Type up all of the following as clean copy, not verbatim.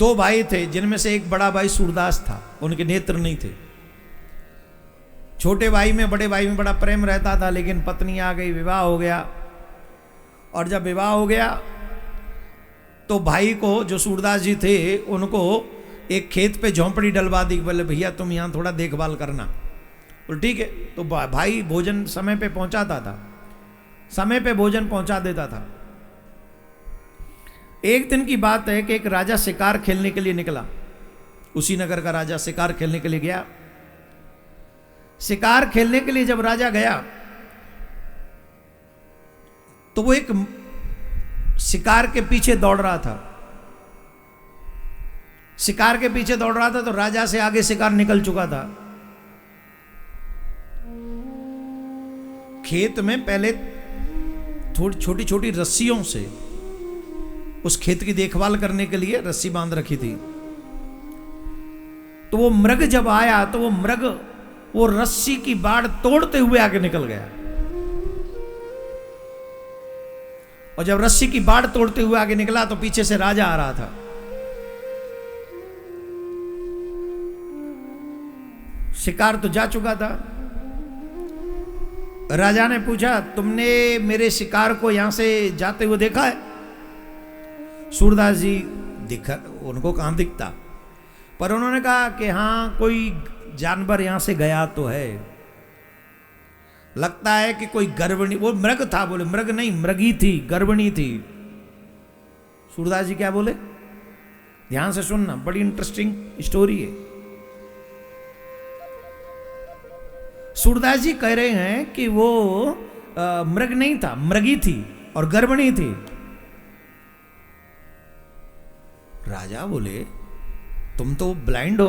दो भाई थे, जिनमें से एक बड़ा भाई सूरदास था, उनके नेत्र नहीं थे। छोटे भाई में बड़े भाई में बड़ा प्रेम रहता था, लेकिन पत्नी आ गई, विवाह हो गया। और जब विवाह हो गया तो भाई को, जो सूरदास जी थे, उनको एक खेत पे झोंपड़ी डलवा दी। बोले भैया तुम यहाँ थोड़ा देखभाल करना। तो ठीक है। तो भाई भोजन समय पे पहुंचाता था, समय पे भोजन पहुंचा देता था। एक दिन की बात है कि एक राजा शिकार खेलने के लिए निकला। उसी नगर का राजा शिकार खेलने के लिए गया। शिकार खेलने के लिए जब राजा गया तो वो एक शिकार के पीछे दौड़ रहा था। शिकार के पीछे दौड़ रहा था तो राजा से आगे शिकार निकल चुका था। खेत में पहले थोड़ी छोटी छोटी रस्सियों से उस खेत की देखभाल करने के लिए रस्सी बांध रखी थी। तो वो मृग जब आया तो वो मृग वो रस्सी की बाड़ तोड़ते हुए आगे निकल गया। और जब रस्सी की बाड़ तोड़ते हुए आगे निकला तो पीछे से राजा आ रहा था। शिकार तो जा चुका था। राजा ने पूछा, तुमने मेरे शिकार को यहां से जाते हुए देखा है? सूरदास जी दिखा, उनको कहां दिखता, पर उन्होंने कहा कि हां कोई जानवर यहां से गया तो है, लगता है कि कोई गर्वणी, वो मृग था। बोले मृग नहीं, मृगी थी, गर्वणी थी। सूरदास जी क्या बोले, ध्यान से सुनना, बड़ी इंटरेस्टिंग स्टोरी है। सूरदास जी कह रहे हैं कि वो मृग नहीं था, मृगी थी और गर्वणी थी। राजा बोले तुम तो ब्लाइंड हो,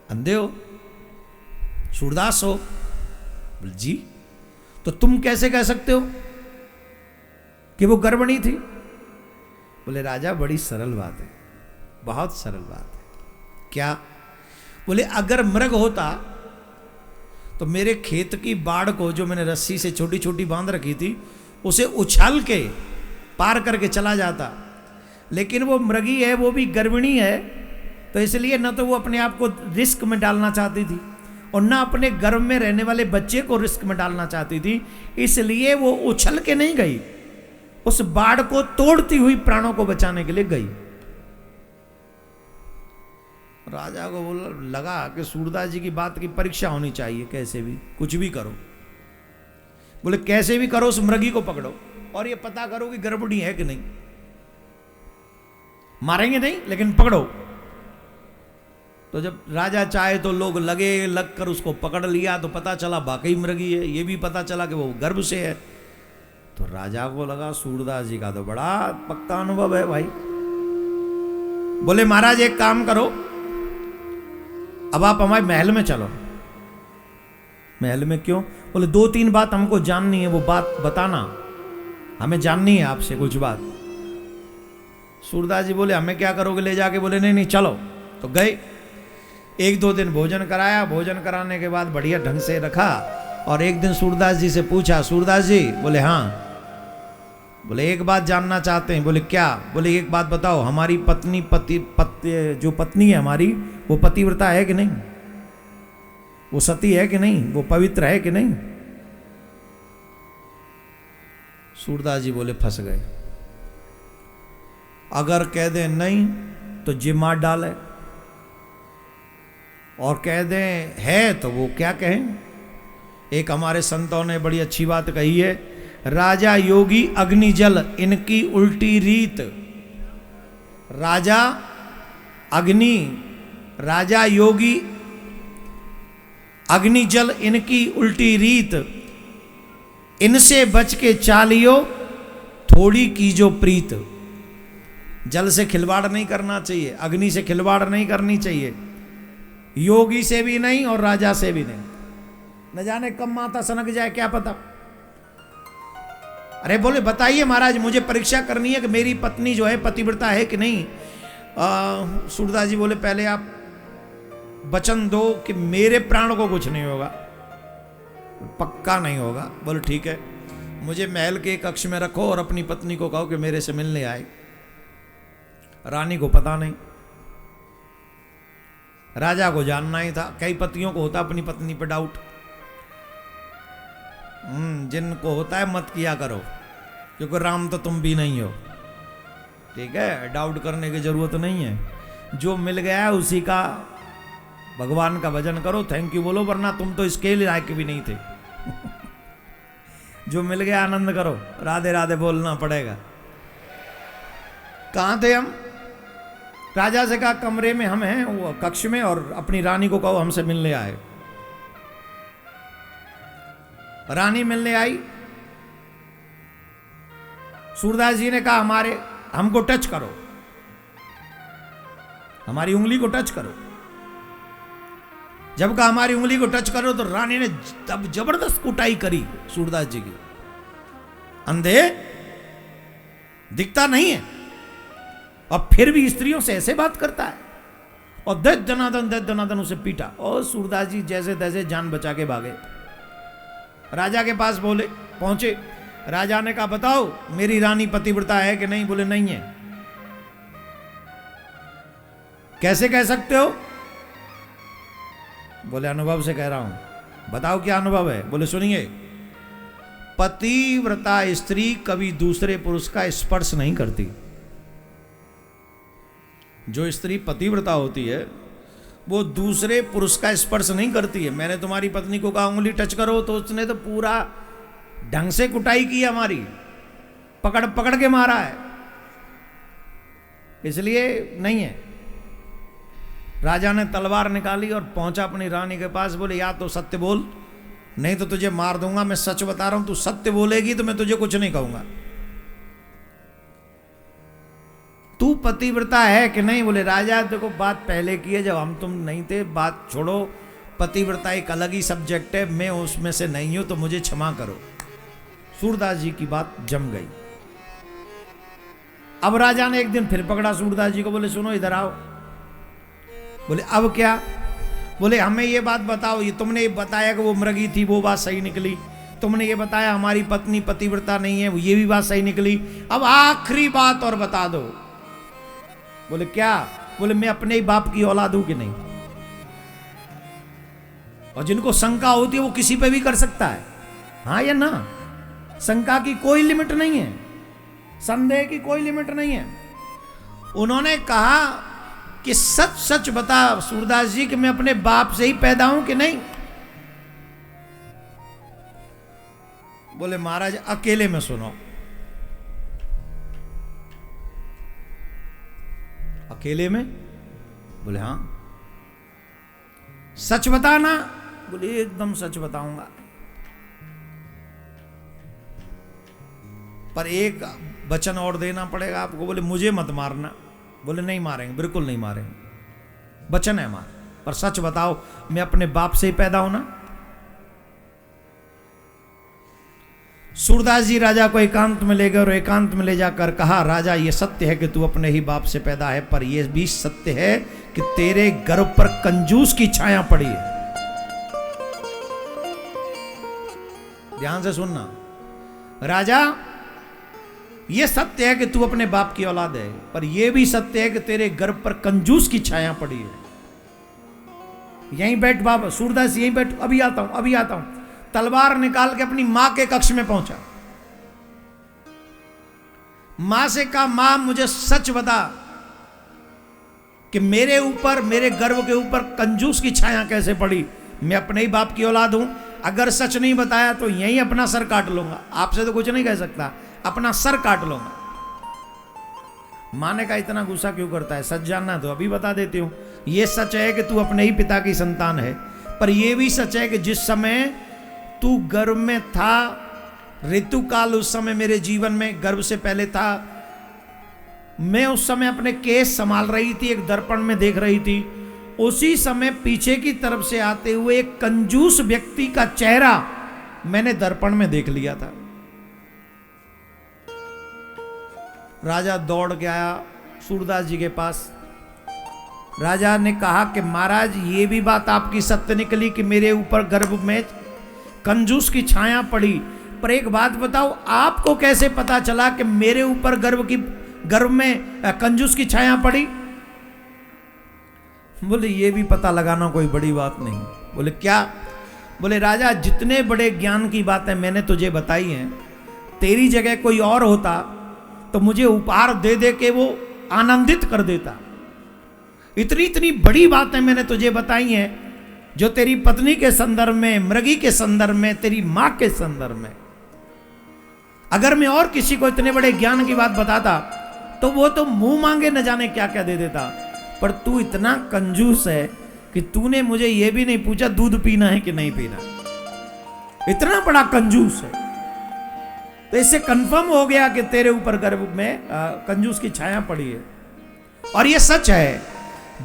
अंधे हो, सूरदास हो। बोले जी, तो तुम कैसे कह सकते हो कि वो गर्वणी थी? बोले राजा बड़ी सरल बात है, बहुत सरल बात है। क्या? बोले अगर मृग होता तो मेरे खेत की बाड़ को, जो मैंने रस्सी से छोटी छोटी बांध रखी थी, उसे उछाल के पार करके चला जाता। लेकिन वो मृगी है, वो भी गर्भिणी है, तो इसलिए न तो वो अपने आप को रिस्क में डालना चाहती थी और न अपने गर्भ में रहने वाले बच्चे को रिस्क में डालना चाहती थी। इसलिए वो उछल के नहीं गई, उस बाड़ को तोड़ती हुई प्राणों को बचाने के लिए गई। राजा को बोला, लगा कि सूरदास जी की बात की परीक्षा होनी चाहिए, कैसे भी कुछ भी करो। बोले कैसे भी करो, उस मृगी को पकड़ो और ये पता करो कि गर्भणी है कि नहीं। मारेंगे नहीं, लेकिन पकड़ो। तो जब राजा चाहे तो लोग लग कर उसको पकड़ लिया, तो पता चला वाकई मृगी है। ये भी पता चला कि वो गर्भ से है। तो राजा को लगा सूरदास जी का तो बड़ा पक्का अनुभव है भाई। बोले महाराज एक काम करो, अब आप हमारे महल में चलो। महल में क्यों? बोले 2-3 बात हमको जाननी है, वो बात बताना, हमें जाननी है आपसे कुछ बात। सूरदास जी बोले हमें क्या करोगे ले जाके? बोले नहीं नहीं चलो। तो गए, 1-2 दिन भोजन कराया। भोजन कराने के बाद बढ़िया ढंग से रखा। और एक दिन सूरदास जी से पूछा, सूरदास जी? बोले हाँ। बोले एक बात जानना चाहते हैं। बोले क्या? बोले एक बात बताओ, हमारी पत्नी जो पत्नी है हमारी, वो पतिव्रता है कि नहीं? वो सती है कि नहीं? वो पवित्र है कि नहीं? सूरदास जी बोले फंस गए। अगर कह दें नहीं तो जी मार डाले, और कह दें है तो वो क्या कहें। एक हमारे संतों ने बड़ी अच्छी बात कही है, राजा योगी अग्नि जल इनकी उल्टी रीत। राजा अग्नि, राजा योगी अग्नि जल इनकी उल्टी रीत, इनसे बच के चालियो थोड़ी कीजो प्रीत। जल से खिलवाड़ नहीं करना चाहिए, अग्नि से खिलवाड़ नहीं करनी चाहिए, योगी से भी नहीं और राजा से भी नहीं। न जाने कब माता सनक जाए, क्या पता। अरे बोले बताइए महाराज, मुझे परीक्षा करनी है कि मेरी पत्नी जो है पतिव्रता है कि नहीं। सूरदास जी बोले पहले आप वचन दो कि मेरे प्राण को कुछ नहीं होगा। पक्का नहीं होगा? बोले ठीक है, मुझे महल के कक्ष में रखो और अपनी पत्नी को कहो कि मेरे से मिलने आए। रानी को पता नहीं, राजा को जानना ही था। कई पतियों को होता अपनी पत्नी पर डाउट, जिनको होता है मत किया करो, क्योंकि राम तो तुम भी नहीं हो। ठीक है, डाउट करने की जरूरत नहीं है। जो मिल गया है उसी का भगवान का भजन करो, थैंक यू बोलो, वरना तुम तो इसके लायक भी नहीं थे। जो मिल गया आनंद करो, राधे राधे बोलना पड़ेगा। कहां थे हम? राजा से कहा कमरे में हम हैं, वो कक्ष में, और अपनी रानी को कहो हमसे मिलने आए। रानी मिलने आई। सूरदास जी ने कहा हमको टच करो, हमारी उंगली को टच करो। जब कहा हमारी उंगली को टच करो तो रानी ने तब जबरदस्त कुटाई करी सूरदास जी की। अंधे दिखता नहीं है और फिर भी स्त्रियों से ऐसे बात करता है, और दस दनादन उसे पीटा, और सूरदास जी जैसे तैसे जान बचा के भागे। राजा के पास पहुंचे। राजा ने कहा बताओ मेरी रानी पतिव्रता है कि नहीं? बोले नहीं है। कैसे कह सकते हो? बोले अनुभव से कह रहा हूं। बताओ क्या अनुभव है? बोले सुनिए, पतिव्रता स्त्री कभी दूसरे पुरुष का स्पर्श नहीं करती। जो स्त्री पतिव्रता होती है वो दूसरे पुरुष का स्पर्श नहीं करती है। मैंने तुम्हारी पत्नी को कहा उंगली टच करो तो उसने तो पूरा ढंग से कुटाई की हमारी, पकड़ पकड़ के मारा है, इसलिए नहीं है। राजा ने तलवार निकाली और पहुंचा अपनी रानी के पास। बोले या तो सत्य बोल, नहीं तो तुझे मार दूंगा। मैं सच बता रहा हूं, तू सत्य बोलेगी तो मैं तुझे कुछ नहीं कहूंगा। तू पतिव्रता है कि नहीं? बोले राजा देखो बात पहले की है, जब हम तुम नहीं थे, बात छोड़ो। पतिव्रता एक अलग ही सब्जेक्ट है, मैं उसमें से नहीं हूं तो मुझे क्षमा करो। सूरदास जी की बात जम गई। अब राजा ने एक दिन फिर पकड़ा सूरदास जी को। बोले सुनो इधर आओ। बोले अब क्या? बोले हमें ये बात बताओ, ये तुमने बताया कि वो मृगी थी, वो बात सही निकली। तुमने ये बताया हमारी पत्नी पतिव्रता नहीं है, ये भी बात सही निकली। अब आखिरी बात और बता दो। बोले क्या? बोले मैं अपने ही बाप की औलाद हूं कि नहीं? और जिनको शंका होती है वो किसी पे भी कर सकता है, हाँ या ना। शंका की कोई लिमिट नहीं है, संदेह की कोई लिमिट नहीं है। उन्होंने कहा कि सच सच बता सूरदास जी कि मैं अपने बाप से ही पैदा हूं कि नहीं? बोले महाराज अकेले में सुनो। अकेले में? बोले हाँ। सच बताना? बोले एकदम सच बताऊंगा, पर एक वचन और देना पड़ेगा आपको। बोले मुझे मत मारना। बोले नहीं मारेंगे, बिल्कुल नहीं मारेंगे, वचन है हमारा, पर सच बताओ मैं अपने बाप से ही पैदा हूं ना? सूरदास जी राजा को एकांत में ले गए और एकांत में ले जाकर कहा राजा ये सत्य है कि तू अपने ही बाप से पैदा है, पर यह भी सत्य है कि तेरे गर्भ पर कंजूस की छाया पड़ी है। ध्यान से सुनना राजा, यह सत्य है कि तू अपने बाप की औलाद है, पर यह भी सत्य है कि तेरे गर्भ पर कंजूस की छाया पड़ी है। यहीं बैठ बाबा सूरदास, यहीं बैठ, अभी आता हूं, अभी आता हूं। तलवार निकाल के अपनी मां के कक्ष में पहुंचा। मां से कहा मां मुझे सच बता कि मेरे ऊपर, मेरे गर्भ के ऊपर कंजूस की छाया कैसे पड़ी? मैं अपने ही बाप की औलाद हूं। अगर सच नहीं बताया तो यहीं अपना सर काट लूंगा। आपसे तो कुछ नहीं कह सकता, अपना सर काट लूंगा। मां ने कहा इतना गुस्सा क्यों करता है? सच जानना तो अभी बता देती हूं। यह सच है कि तू अपने ही पिता की संतान है, पर यह भी सच है कि जिस समय तू गर्भ में था, ऋतुकाल उस समय मेरे जीवन में गर्भ से पहले था, मैं उस समय अपने केस संभाल रही थी, एक दर्पण में देख रही थी। उसी समय पीछे की तरफ से आते हुए एक कंजूस व्यक्ति का चेहरा मैंने दर्पण में देख लिया था। राजा दौड़ के आया सूरदास जी के पास। राजा ने कहा कि महाराज ये भी बात आपकी सत्य निकली कि मेरे ऊपर गर्भ में कंजूस की छाया पड़ी, पर एक बात बताओ आपको कैसे पता चला कि मेरे ऊपर गर्भ की गर्भ में कंजूस की छाया पड़ी? बोले ये भी पता लगाना कोई बड़ी बात नहीं। बोले क्या? बोले राजा, जितने बड़े ज्ञान की बातें मैंने तुझे बताई हैं, तेरी जगह कोई और होता तो मुझे उपहार दे दे के वो आनंदित कर देता। इतनी इतनी बड़ी बातें मैंने तुझे बताई हैं, जो तेरी पत्नी के संदर्भ में, मृगी के संदर्भ में, तेरी मां के संदर्भ में। अगर मैं और किसी को इतने बड़े ज्ञान की बात बताता तो वो तो मुंह मांगे न जाने क्या क्या दे देता। पर तू इतना कंजूस है कि तूने मुझे ये भी नहीं पूछा दूध पीना है कि नहीं पीना। इतना बड़ा कंजूस है। तो इससे कंफर्म हो गया कि तेरे ऊपर गर्भ में कंजूस की छाया पड़ी है। और ये सच है,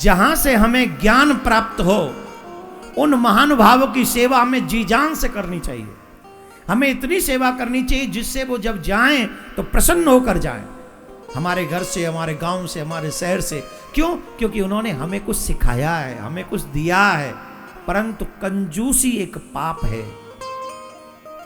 जहां से हमें ज्ञान प्राप्त हो उन महानुभावों की सेवा हमें जी जान से करनी चाहिए। हमें इतनी सेवा करनी चाहिए जिससे वो जब जाएं तो प्रसन्न होकर जाएं, हमारे घर से, हमारे गांव से, हमारे शहर से। क्यों? क्योंकि उन्होंने हमें कुछ सिखाया है, हमें कुछ दिया है। परंतु कंजूसी एक पाप है,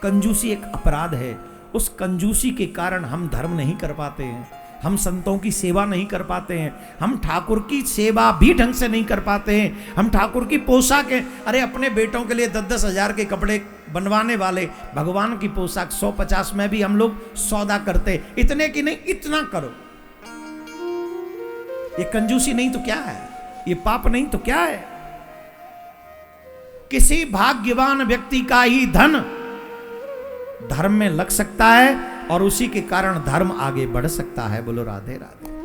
कंजूसी एक अपराध है। उस कंजूसी के कारण हम धर्म नहीं कर पाते हैं, हम संतों की सेवा नहीं कर पाते हैं, हम ठाकुर की सेवा भी ढंग से नहीं कर पाते हैं। हम ठाकुर की पोशाक है, अरे अपने बेटों के लिए 10-10 हजार के कपड़े बनवाने वाले, भगवान की पोशाक 150 में भी हम लोग सौदा करते। इतने की नहीं, इतना करो। ये कंजूसी नहीं तो क्या है? ये पाप नहीं तो क्या है? किसी भाग्यवान व्यक्ति का ही धन धर्म में लग सकता है और उसी के कारण धर्म आगे बढ़ सकता है। बोलो राधे राधे।